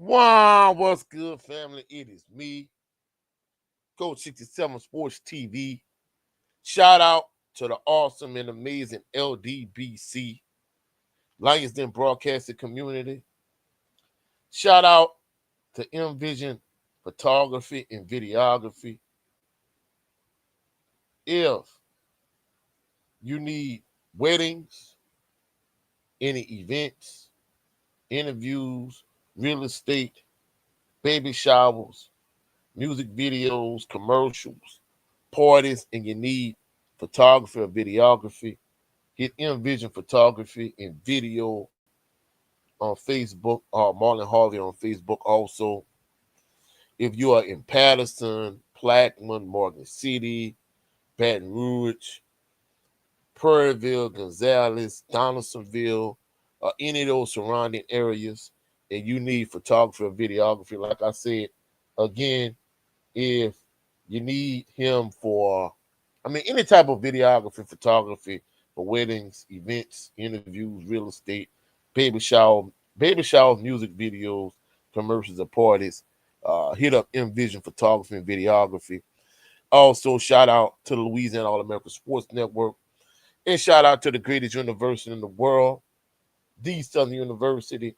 Wow, what's good, family? It is me, Coach 67 Sports TV. Shout out to the awesome and amazing LDBC, Lions Den Broadcasting Community. Shout out to Envision Photography and Videography. If you need weddings, any events, interviews, real estate, baby showers, music videos, commercials, parties, and you need photography or videography, get Envision Photography and Video on Facebook, Marlon Harvey on Facebook also. If you are in Patterson, Plaquemine, Morgan City, Baton Rouge, Prairieville, Gonzales, Donaldsonville, or any of those surrounding areas, and you need photography or videography, like I said, again, if you need him for, any type of videography, photography for weddings, events, interviews, real estate, baby shower, music videos, commercials, or parties, hit up Envision Photography and Videography. Also, shout out to the Louisiana All-American Sports Network, and shout out to the greatest university in the world, the Southern University,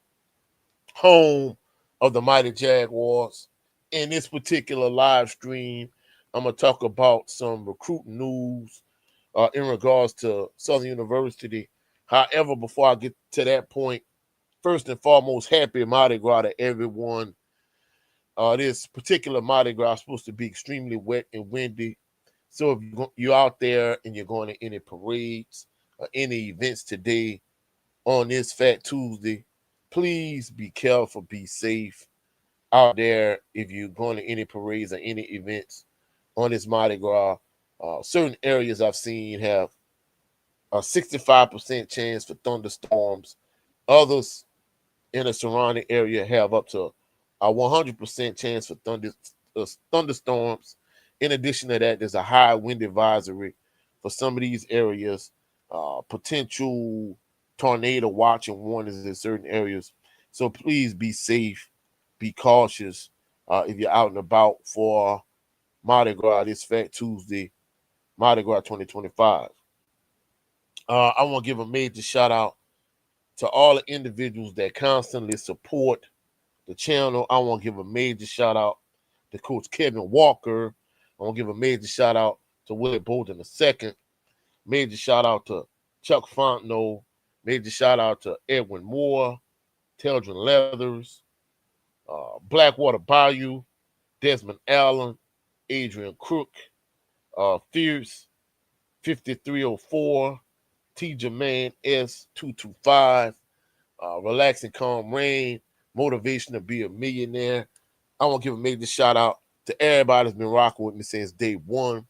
home of the mighty Jaguars. In this particular live stream, I'm going to talk about some recruiting news in regards to Southern University. However, before I get to that point, first and foremost, happy Mardi Gras to everyone. This particular Mardi Gras is supposed to be extremely wet and windy. So if you're out there and you're going to any parades or any events today on this Fat Tuesday, please be careful, be safe out there. If you're going to any parades or any events on this Mardi Gras, certain areas I've seen have a 65% chance for thunderstorms. Others in the surrounding area have up to a 100% chance for thunderstorms. In addition to that, there's a high wind advisory for some of these areas, potential tornado watch and warnings in certain areas. So please be safe, be cautious if you're out and about for Mardi Gras this Fat Tuesday, Mardi Gras 2025. I want to give a major shout out to all the individuals that constantly support the channel. I want to give a major shout out to Coach Kevin Walker. I want to give a major shout out to Willie Bolden II. Major shout out to Chuck Fontenot. Major shout out to Edwin Moore, Teldrin Leathers, Blackwater Bayou, Desmond Allen, Adrian Crook, Fierce 5304, T. Jermaine S225, Relaxing Calm Rain, Motivation to Be a Millionaire. I want to give a major shout out to everybody that's been rocking with me since day one.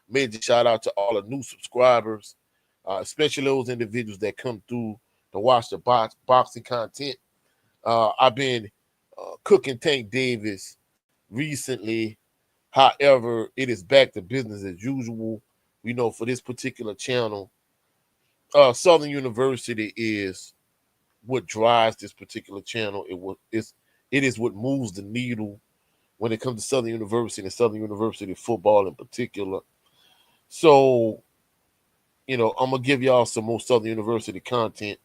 Major shout out to all the new subscribers, especially those individuals that come through to watch the boxing content. I've been cooking Tank Davis recently. However, it is back to business as usual. For this particular channel, Southern University is what drives this particular channel. It is what moves the needle when it comes to Southern University and Southern University football in particular. So, I'm gonna give y'all some more Southern University content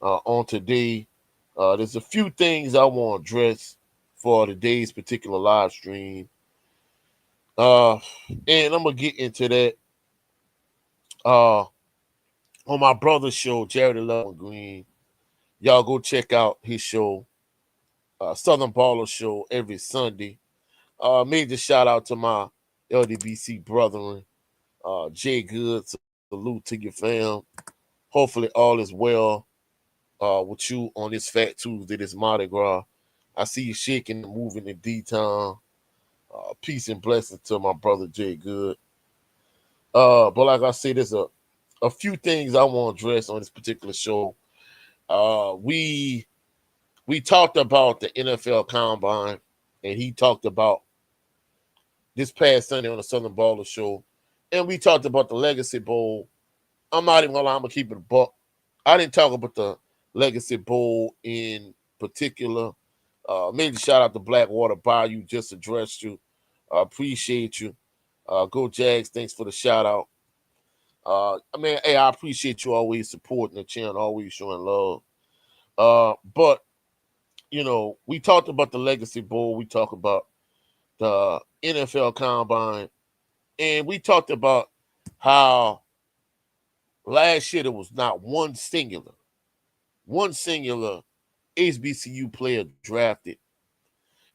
on today. There's a few things I want to address for today's particular live stream. And I'm gonna get into that on my brother's show, Jared 11 Green. Y'all go check out his show, Southern Baller Show, every Sunday. Major shout out to my LDBC brethren, Jay Good. Salute to your fam. Hopefully all is well with you on this Fat Tuesday, this Mardi Gras. I see you shaking and moving in D-Town. Peace and blessings to my brother Jay Good. But like I said, there's a few things I want to address on this particular show. We talked about the NFL Combine, and he talked about this past Sunday on the Southern Baller Show, and we talked about the Legacy Bowl. I'm not even gonna lie, I'm gonna keep it a buck. I didn't talk about the Legacy Bowl in particular. Major shout out to Blackwater Bayou, just addressed you. Appreciate you. Go Jags, thanks for the shout out. Hey, I appreciate you always supporting the channel, always showing love. But we talked about the Legacy Bowl, we talked about the NFL Combine, and we talked about how last year there was not one singular HBCU player drafted.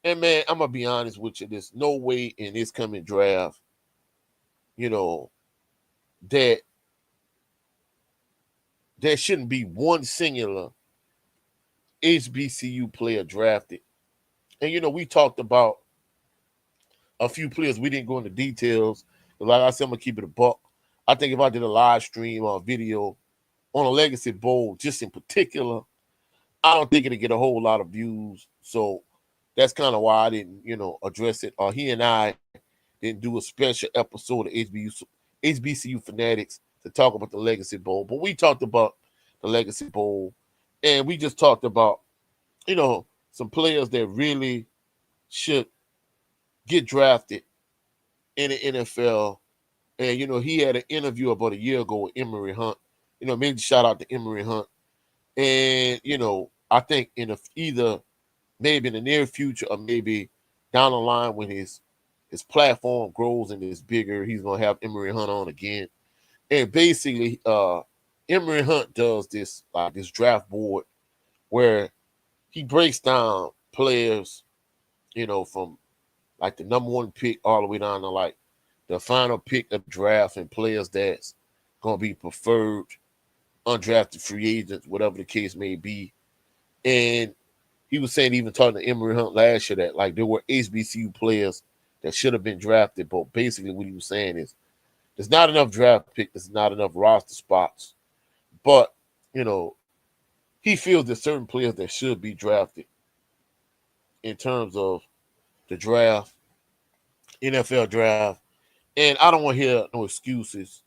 And man, I'm gonna be honest with you, there's no way in this coming draft, that there shouldn't be one singular HBCU player drafted. And we talked about a few players. We didn't go into details. Like I said, I'm gonna keep it a buck. I think if I did a live stream or a video on a Legacy Bowl, just in particular, I don't think it'd get a whole lot of views. So that's kind of why I didn't, address it. He and I didn't do a special episode of HBCU Fanatics to talk about the Legacy Bowl. But we talked about the Legacy Bowl, and we just talked about, some players that really should get drafted in the NFL. And, he had an interview about a year ago with Emory Hunt. Maybe shout out to Emory Hunt. And, I think either maybe in the near future or maybe down the line when his platform grows and is bigger, he's going to have Emory Hunt on again. And basically, Emory Hunt does this draft board where he breaks down players, from like the number one pick all the way down to like the final pick of the draft, and players that's going to be preferred, undrafted free agents, whatever the case may be. And he was saying, even talking to Emory Hunt last year, that like there were HBCU players that should have been drafted. But basically what he was saying is there's not enough draft pick, there's not enough roster spots. But, he feels there's certain players that should be drafted in terms of the draft, NFL draft. And I don't want to hear no excuses.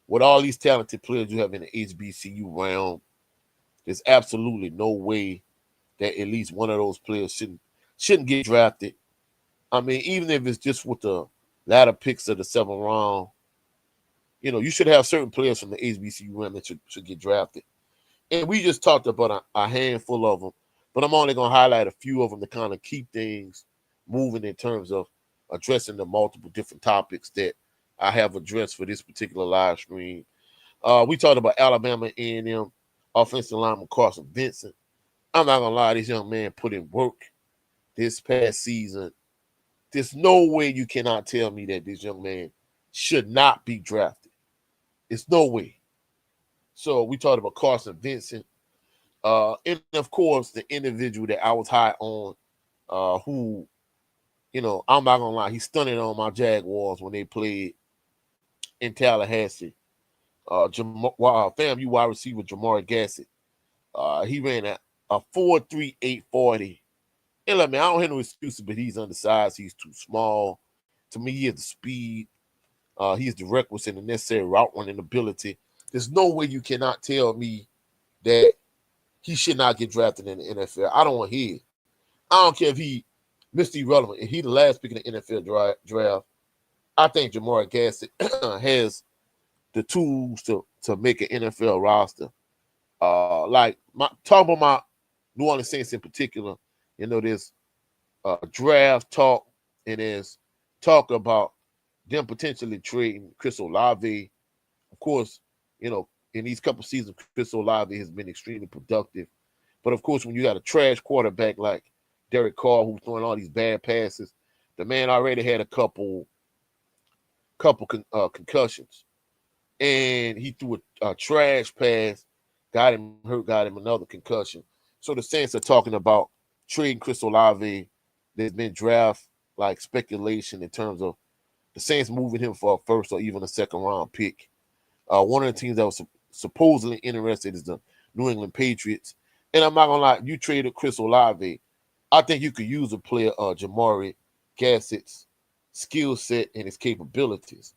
With all these talented players you have in the HBCU realm, there's absolutely no way that at least one of those players shouldn't get drafted. I mean, even if it's just with the latter picks of the 7th round, you should have certain players from the HBCU realm that should get drafted. And we just talked about a handful of them, but I'm only going to highlight a few of them to kind of keep things moving in terms of addressing the multiple different topics that I have addressed for this particular live stream. We talked about Alabama A&M offensive lineman Carson Vincent. I'm not going to lie, this young man put in work this past season. There's no way you cannot tell me that this young man should not be drafted. It's no way. So we talked about Carson Vincent. And, of course, the individual that I was high on, who, I'm not going to lie, he stunted on my Jaguars when they played in Tallahassee. FAMU wide receiver Jamar Gassett. He ran a 4.38 40. And look, man, I don't have no excuses, but he's undersized. He's too small. To me, he has the speed. He has the requisite and necessary route running ability. There's no way you cannot tell me that he should not get drafted in the NFL. I don't want to hear it. I don't care if he Mr. Irrelevant. If he the last pick in the NFL draft, I think Jamar Gassett has the tools to make an NFL roster. Talk about my New Orleans Saints in particular. There's draft talk, and there's talk about them potentially trading Chris Olave. Of course, in these couple seasons, Chris Olave has been extremely productive. But of course, when you got a trash quarterback like Derek Carr who's throwing all these bad passes, the man already had a couple concussions, and he threw a trash pass, got him hurt, got him another concussion. So the Saints are talking about trading Chris Olave. There's been draft speculation in terms of the Saints moving him for a first or even a second round pick. One of the teams that was supposedly interested is the New England Patriots. And I'm not gonna lie, you traded Chris Olave. I think you could use a player, Jamari Gassett's skill set and his capabilities.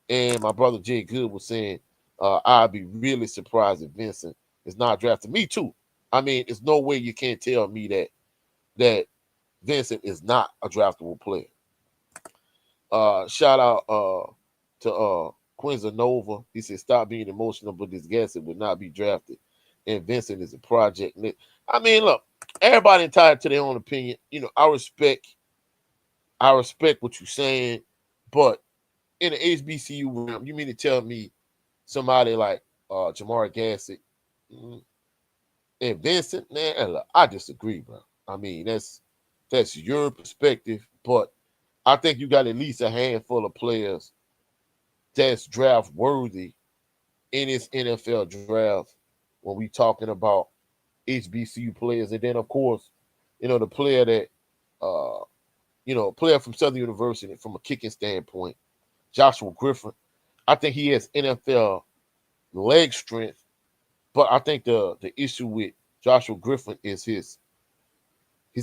And my brother Jay Good was saying, I'd be really surprised if Vincent is not drafted. Me too. I mean, there's no way you can't tell me that Vincent is not a draftable player. Shout out to Quinza Nova. He said, stop being emotional, but this Gasset would not be drafted. And Vincent is a project. I mean, look, everybody entitled to their own opinion. You know, I respect what you're saying, but in the HBCU realm, you mean to tell me somebody like Jamar Gasset and Vincent? Man, look, I disagree, bro. I mean, that's your perspective, but I think you got at least a handful of players that's draft worthy in this NFL draft when we talking about HBCU players. And then, of course, you know, the player that, player from Southern University from a kicking standpoint, Joshua Griffin. I think he has NFL leg strength, but I think the issue with Joshua Griffin is his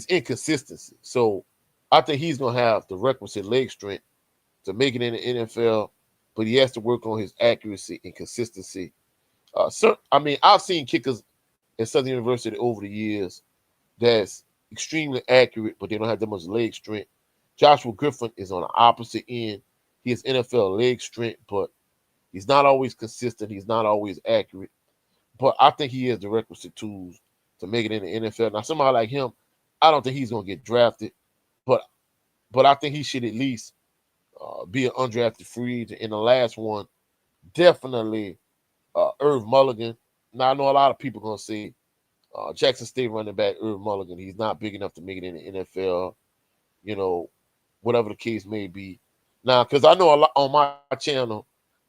inconsistency. So I think he's going to have the requisite leg strength to make it in the NFL, but he has to work on his accuracy and consistency. I've seen kickers at Southern University over the years that's extremely accurate, but they don't have that much leg strength. Joshua Griffin is on the opposite end. He has NFL leg strength, but he's not always consistent. He's not always accurate. But I think he has the requisite tools to make it in the NFL. Now, somebody like him, I don't think he's going to get drafted, but I think he should at least be an undrafted free agent. And the last one, definitely Irv Mulligan. Now, I know a lot of people going to say Jackson State running back Irv Mulligan, he's not big enough to make it in the NFL, you know, whatever the case may be. Now, because I know a lot on my channel,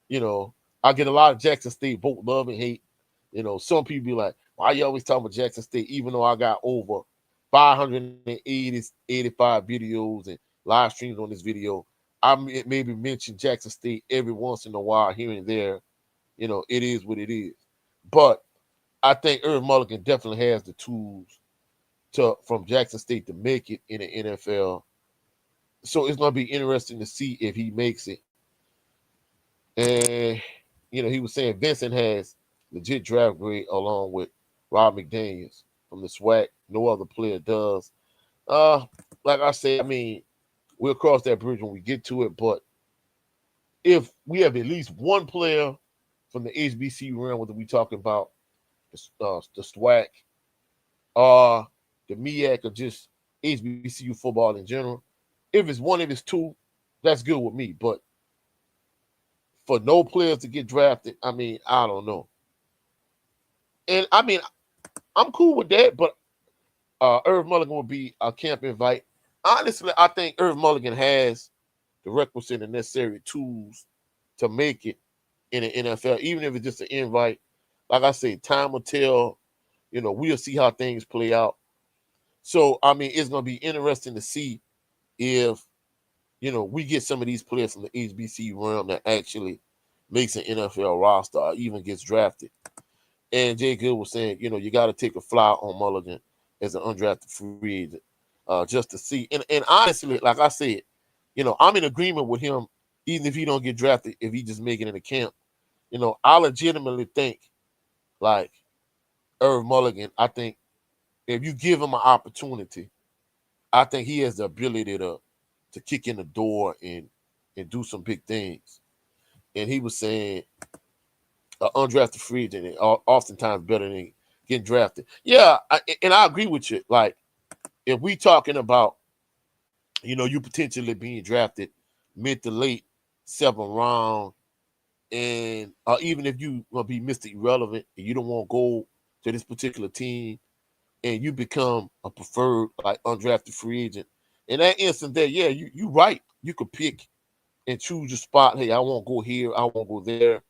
you know, I get a lot of Jackson State both love and hate. You know, some people be like, why you always talking about Jackson State, even though I got over 585 videos and live streams on this video. I maybe mention Jackson State every once in a while here and there. You know, it is what it is. But I think Irv Mulligan definitely has the tools from Jackson State to make it in the NFL. So it's going to be interesting to see if he makes it. And, you know, he was saying Vincent has legit draft grade along with Rob McDaniels from the SWAC. No other player does. Like I said, I mean, we'll cross that bridge when we get to it. But if we have at least one player from the HBCU realm, whether we talking about the SWAC or the MEAC or just HBCU football in general, if it's one, if it's two, that's good with me. But for no players to get drafted, I mean, I don't know. And I mean, I'm cool with that, but Irv Mulligan will be a camp invite. Honestly, I think Irv Mulligan has the requisite and necessary tools to make it in the NFL, even if it's just an invite. Like I say, time will tell. You know, we'll see how things play out. So, I mean, it's going to be interesting to see if, you know, we get some of these players from the HBCU realm that actually makes an NFL roster or even gets drafted. And Jay Good was saying, you know, you got to take a fly on Mulligan as an undrafted free agent just to see. And honestly, like I said, you know, I'm in agreement with him, even if he don't get drafted, if he just make it in the camp. You know, I legitimately think, like, Irv Mulligan, I think if you give him an opportunity, I think he has the ability to kick in the door and do some big things. And he was saying an undrafted free agent is oftentimes better than getting drafted. Yeah, and I agree with you. Like, if we talking about, you know, you potentially being drafted mid to late 7th round, and even if you will be Mr. Irrelevant and you don't want to go to this particular team, and you become a preferred like undrafted free agent, in that instant there, yeah, you right. You could pick and choose your spot. Hey, I won't go here. I won't go there.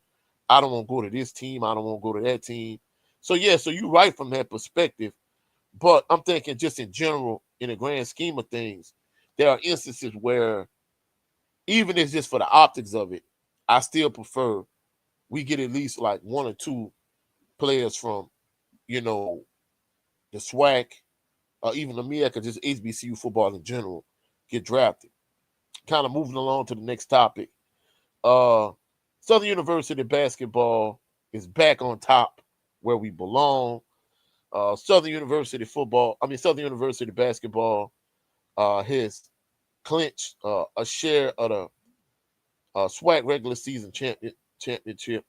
I don't want to go to this team. I don't want to go to that team. So, yeah, so you're right from that perspective. But I'm thinking just in general, in the grand scheme of things, there are instances where even if it's just for the optics of it, I still prefer we get at least like one or two players from, you know, the SWAC or even the MEAC or just HBCU football in general get drafted. Kind of moving along to the next topic. Southern University basketball is back on top where we belong. Southern University basketball has clinched a share of the SWAC regular season championship.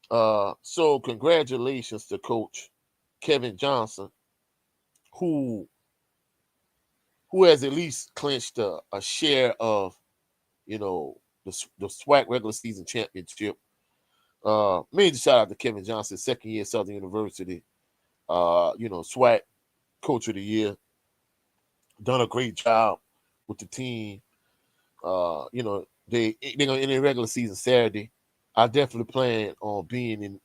So congratulations to Coach Kevin Johnson, who has at least clinched a share of, the SWAC regular season championship. Major shout out to Kevin Johnson, second year Southern University. SWAC Coach of the Year. Done a great job with the team. They're gonna end their regular season Saturday. I definitely plan on being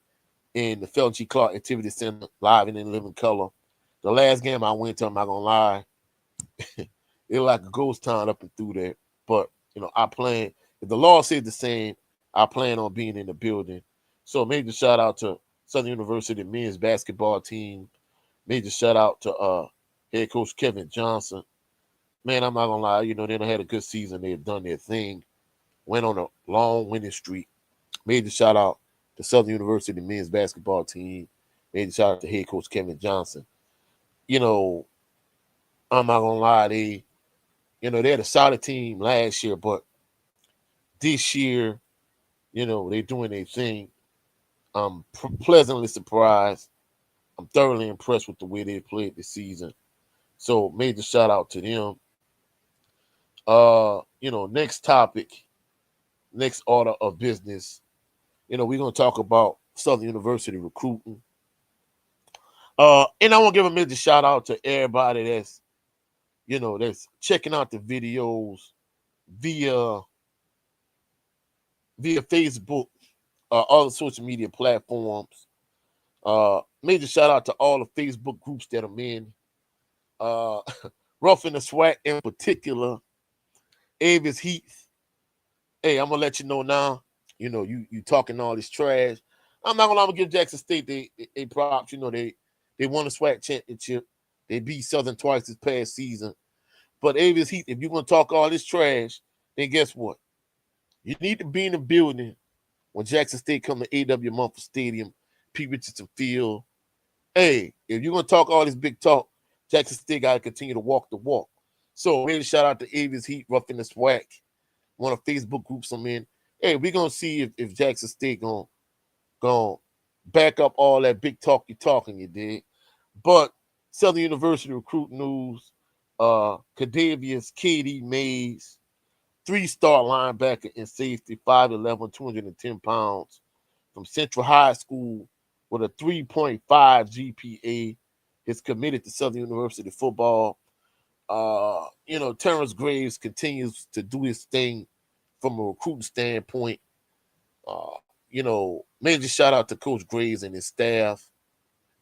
in the Felton G. Clark Activity Center live and in living color. The last game I went to, I'm not gonna lie, it was like a ghost town up and through there. But I plan, if the law says the same, I plan on being in the building. So major shout out to Southern University men's basketball team. Major shout out to head coach Kevin Johnson. Man, I'm not gonna lie, they done had a good season. They've done their thing. Went on a long winning streak. Major shout out to Southern University men's basketball team. Major shout out to head coach Kevin Johnson. I'm not gonna lie, they had a solid team last year, but this year, they're doing their thing. I'm pleasantly surprised. I'm thoroughly impressed with the way they played this season. So major shout out to them. Next topic, next order of business. We're gonna talk about Southern University recruiting. And I want to give a major shout out to everybody that's checking out the videos via Facebook, all the social media platforms. Major shout out to all the Facebook groups that I'm in. Roughing the SWAC in particular, Avis Heath. Hey, I'm gonna let you know now. You talking all this trash. I'm not gonna give Jackson State they props. They won the SWAC championship. They beat Southern twice this past season. But Avis Heath, if you're gonna talk all this trash, then guess what? You need to be in the building when Jackson State come to A.W. Mumford Stadium, Pete Richardson Field. Hey, if you're gonna talk all this big talk, Jackson State gotta continue to walk the walk. So maybe shout out to Avis Heat, Roughing the SWAC, one of Facebook groups I'm in. Hey, we're gonna see if Jackson State gonna back up all that big talk you're talking, you did. But Southern University recruit news, Kadavius, KD Mays, 3-star linebacker and safety, 5'11", 210 pounds, from Central High School with a 3.5 GPA, is committed to Southern University football. Terrence Graves continues to do his thing from a recruiting standpoint. Major shout out to Coach Graves and his staff.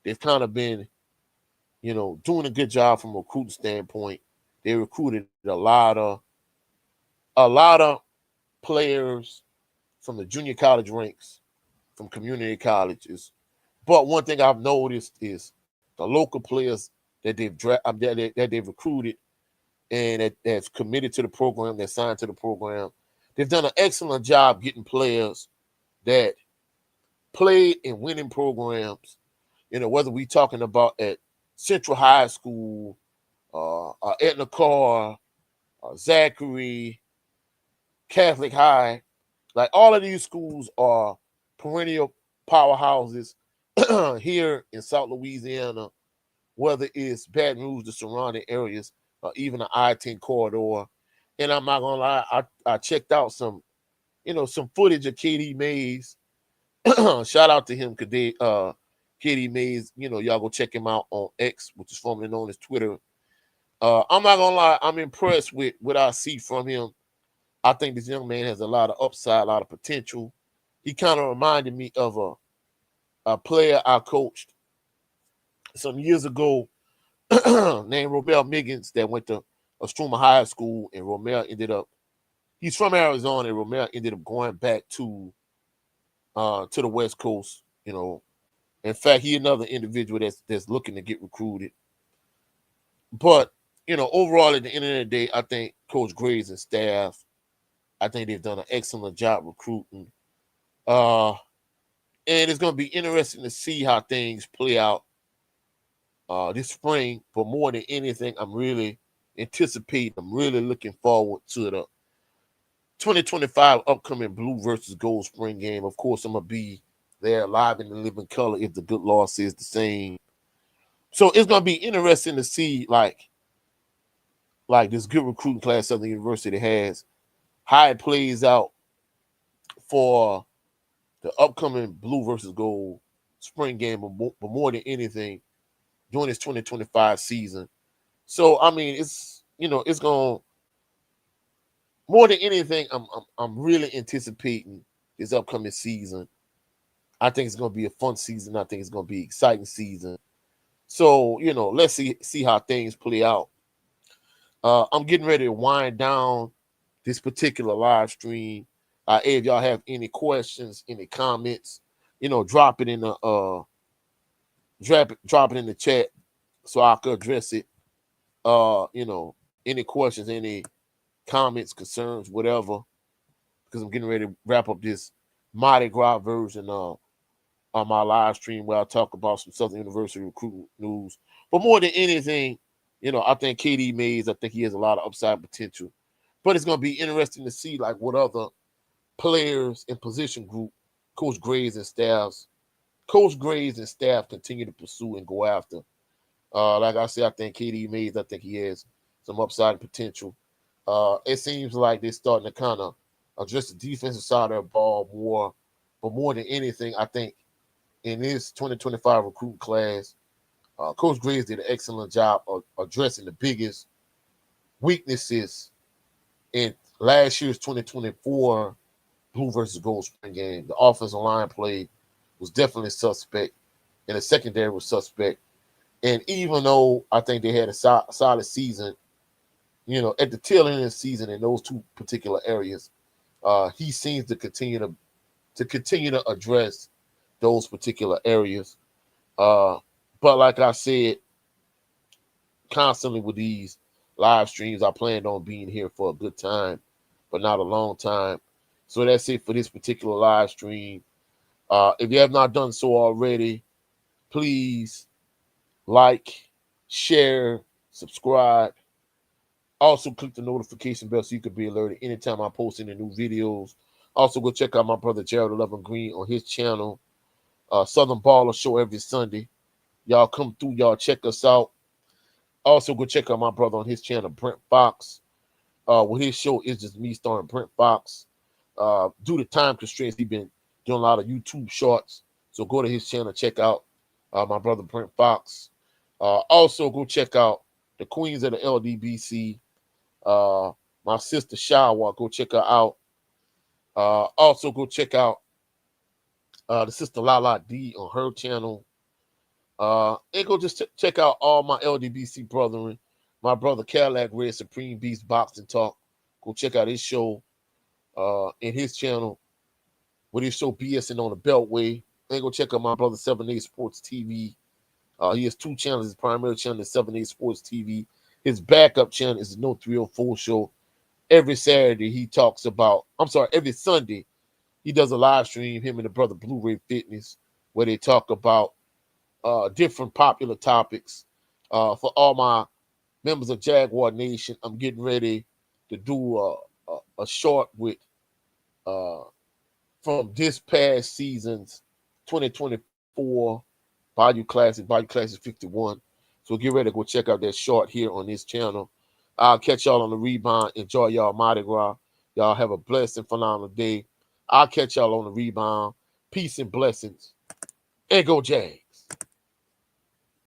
They've kind of been, doing a good job from a recruiting standpoint. They recruited a lot of players from the junior college ranks, from community colleges. But one thing I've noticed is the local players that they've recruited and that's committed to the program, that signed to the program, they've done an excellent job getting players that played in winning programs. Whether we talking about at Central High School, Etna Carr, Zachary, Catholic High, like all of these schools are perennial powerhouses here in South Louisiana, whether it's Baton Rouge, the surrounding areas, or even the I-10 corridor. And I'm not gonna lie, I checked out some footage of KD Mays. Shout out to him, KD Mays. Y'all go check him out on X, which is formerly known as Twitter. I'm not gonna lie, I'm impressed with what I see from him. I think this young man has a lot of upside, a lot of potential. He kind of reminded me of a player I coached some years ago named Romel Miggins that went to Ostruma High School, and Romel he's from Arizona, and Romel ended up going back to the West Coast. In fact, he's another individual that's looking to get recruited. But overall, at the end of the day, I think Coach Graves and staff, I think they've done an excellent job recruiting. And it's going to be interesting to see how things play out this spring. But more than anything, I'm really anticipating. I'm really looking forward to the 2025 upcoming Blue versus Gold spring game. Of course, I'm going to be there live in the living color if the good Lord says the same. So it's going to be interesting to see, like this good recruiting class Southern University has, how it plays out for the upcoming Blue versus Gold spring game, but more than anything, during this 2025 season. So, I mean, it's going to, more than anything, I'm really anticipating this upcoming season. I think it's going to be a fun season. I think it's going to be an exciting season. So, let's see how things play out. I'm getting ready to wind down this particular live stream. If y'all have any questions, any comments, drop it in the drop it in the chat so I could address it. Any questions, any comments, concerns, whatever, because I'm getting ready to wrap up this Mardi Gras version on my live stream where I talk about some Southern University recruiting news. But more than anything, I think KD Mays, I think he has a lot of upside potential. But it's going to be interesting to see like what other players in position group Coach Graves and staff continue to pursue and go after. Like I said, I think KD Mays, I think he has some upside potential. It seems like they're starting to kind of address the defensive side of the ball more. But more than anything, I think in this 2025 recruiting class, Coach Graves did an excellent job of addressing the biggest weaknesses in last year's 2024 Blue versus Gold spring game. The offensive line play was definitely suspect, and the secondary was suspect. And even though I think they had a solid season, at the tail end of the season in those two particular areas, he seems to continue to address those particular areas. But like I said, constantly with these live streams, I planned on being here for a good time, but not a long time. So that's it for this particular live stream. If you have not done so already, please like, share, subscribe. Also, click the notification bell so you can be alerted anytime I post any new videos. Also, go check out my brother Gerald 11 Green on his channel, Southern Baller Show every Sunday. Y'all come through, y'all check us out. Also, go check out my brother on his channel, Brent Fox. With his show, It's Just Me starring Brent Fox. Due to time constraints, he's been doing a lot of YouTube shorts. So go to his channel, check out my brother Brent Fox. Also, go check out the Queens of the LDBC. My sister Shawa, go check her out. Also, go check out the sister Lala D on her channel. And go just check out all my LDBC brethren. My brother Cadillac Red Supreme Beast Boxing Talk. Go check out his show in his channel with his show BSing on the Beltway. And go check out my brother 7A Sports TV. He has two channels. His primary channel is 7A Sports TV. His backup channel is the No 304 Show. Every Sunday, he does a live stream, him and the brother Blu-ray Fitness, where they talk about different popular topics. For all my members of Jaguar Nation, I'm getting ready to do a short with from this past season's 2024 Bayou Classic 51. So get ready to go check out that short here on this channel. I'll catch y'all on the rebound. Enjoy y'all Mardi Gras. Y'all have a blessed and phenomenal day. I'll catch y'all on the rebound. Peace and blessings. And go Jag.